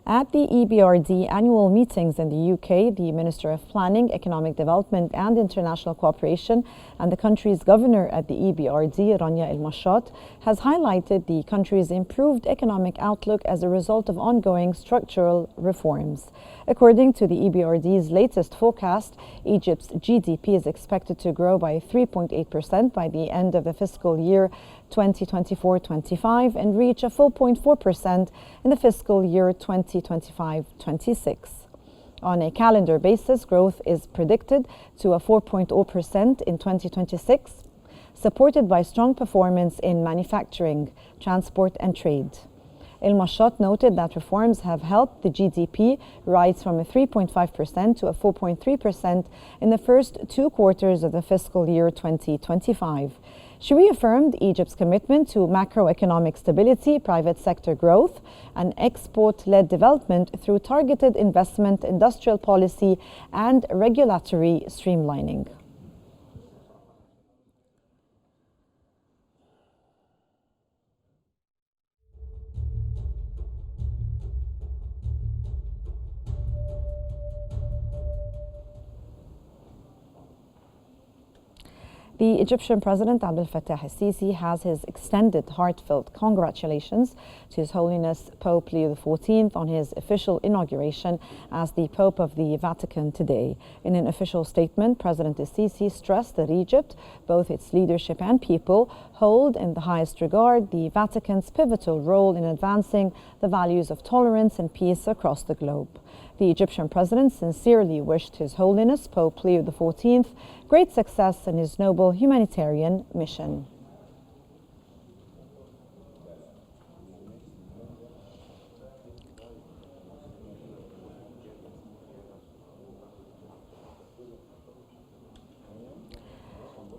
At the EBRD annual meetings in the UK, the Minister of Planning, Economic Development and International Cooperation and the country's governor at the EBRD, Rania El-Mashat, has highlighted the country's improved economic outlook as a result of ongoing structural reforms. According to the EBRD's latest forecast, Egypt's GDP is expected to grow by 3.8% by the end of the fiscal year 2024-25 and reach a full 0.4% in the fiscal year 2025-26. On a calendar basis, growth is predicted to a 4.0% in 2026, supported by strong performance in manufacturing, transport and trade. El-Mashat noted that reforms have helped the GDP rise from a 3.5% to a 4.3% in the first 2 quarters of the fiscal year 2025. She reaffirmed Egypt's commitment to macroeconomic stability, private sector growth, and export-led development through targeted investment, industrial policy, and regulatory streamlining. The Egyptian President Abdel Fattah el-Sisi has his extended heartfelt congratulations to His Holiness Pope Leo XIV on his official inauguration as the Pope of the Vatican today. In an official statement, President el-Sisi stressed that Egypt, both its leadership and people, hold in the highest regard the Vatican's pivotal role in advancing the values of tolerance and peace across the globe. The Egyptian president sincerely wished His Holiness Pope Leo XIV great success in his noble humanitarian mission.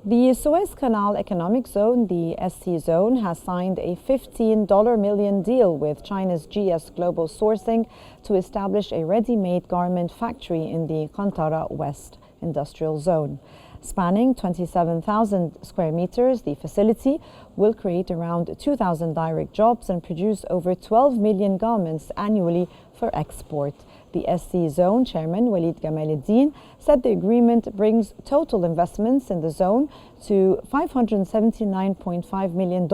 The Suez Canal Economic Zone, the SC Zone, has signed a $15 million deal with China's GS Global Sourcing to establish a ready-made garment factory in the Qantara West Industrial Zone. Spanning 27,000 square meters, the facility will create around 2,000 direct jobs and produce over 12 million garments annually for export. The SC Zone chairman, Walid Gamaluddin, said the agreement brings total investments in the zone to $579.5 million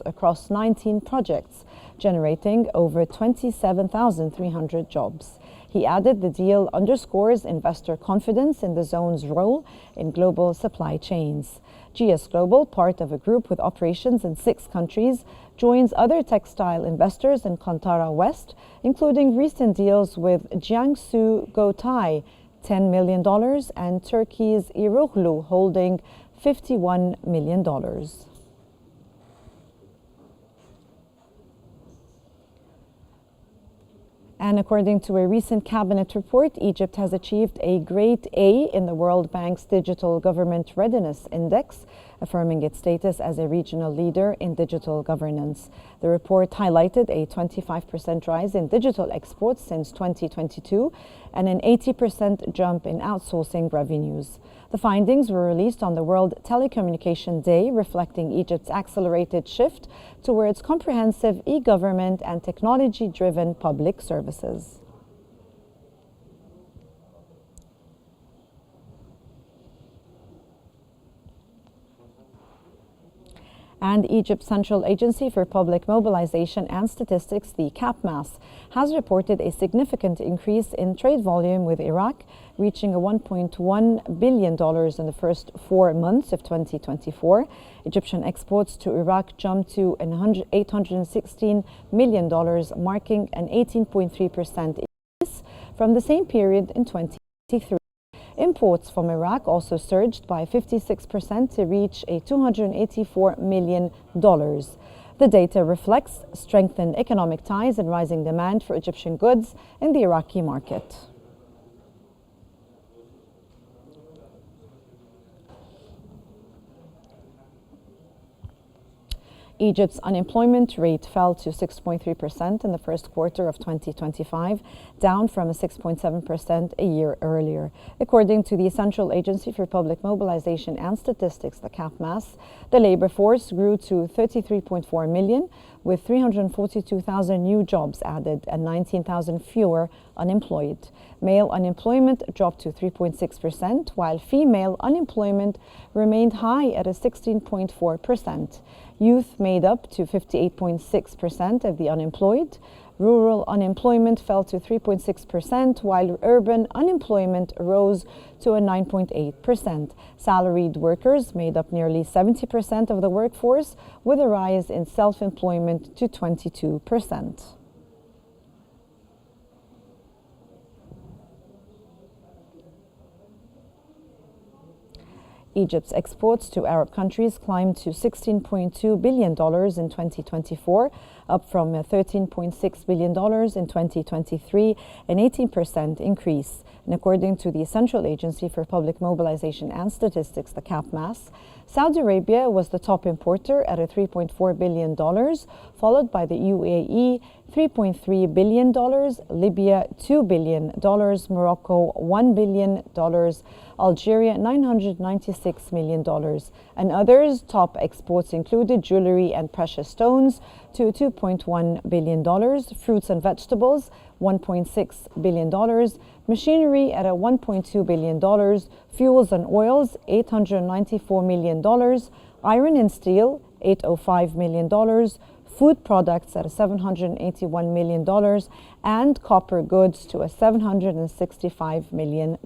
across 19 projects, generating over 27,300 jobs. He added the deal underscores investor confidence in the zone's role in global supply chains. GS Global, part of a group with operations in 6 countries, joins other textile investors in Qantara West, including recent deals with Jiangsu Goutai, $10 million, and Turkey's Iroglu, holding $51 million. And according to a recent cabinet report, Egypt has achieved a grade A in the World Bank's Digital Government Readiness Index, affirming its status as a regional leader in digital governance. The report highlighted a 25% rise in digital exports since 2022 and an 80% jump in outsourcing revenues. The findings were released on the World Telecommunication Day, reflecting Egypt's accelerated shift towards comprehensive e-government and technology-driven public services. And Egypt's Central Agency for Public Mobilization and Statistics, the CAPMAS, has reported a significant increase in trade volume with Iraq, reaching a $1.1 billion in the first 4 months of 2024. Egyptian exports to Iraq jumped to $816 million, marking an 18.3% increase from the same period in 2023. Imports from Iraq also surged by 56% to reach a $284 million. The data reflects strengthened economic ties and rising demand for Egyptian goods in the Iraqi market. Egypt's unemployment rate fell to 6.3% in the first quarter of 2025, down from 6.7% a year earlier. According to the Central Agency for Public Mobilization and Statistics, the Qnews, the labor force grew to 33.4 million, with 342,000 new jobs added and 19,000 fewer unemployed. Male unemployment dropped to 3.6%, while female unemployment remained high at 16.4%. Youth made up to 58.6% of the unemployed. Rural unemployment fell to 3.6%, while urban unemployment rose to 9.8%. Salaried workers made up nearly 70% of the workforce, with a rise in self-employment to 22%. Egypt's exports to Arab countries climbed to $16.2 billion in 2024, up from $13.6 billion in 2023, an 18% increase. And according to the Central Agency for Public Mobilization and Statistics, the Qnews, Saudi Arabia was the top importer at $3.4 billion, followed by the UAE, $3.3 billion, Libya, $2 billion, Morocco, $1 billion, Algeria, $996 million. And others, top exports included jewelry and precious stones to $2.1 billion, fruits and vegetables, $1.6 billion, machinery at $1.2 billion, fuels and oils, $894 million, iron and steel, $805 million, food products at $781 million, and copper goods to $765 million.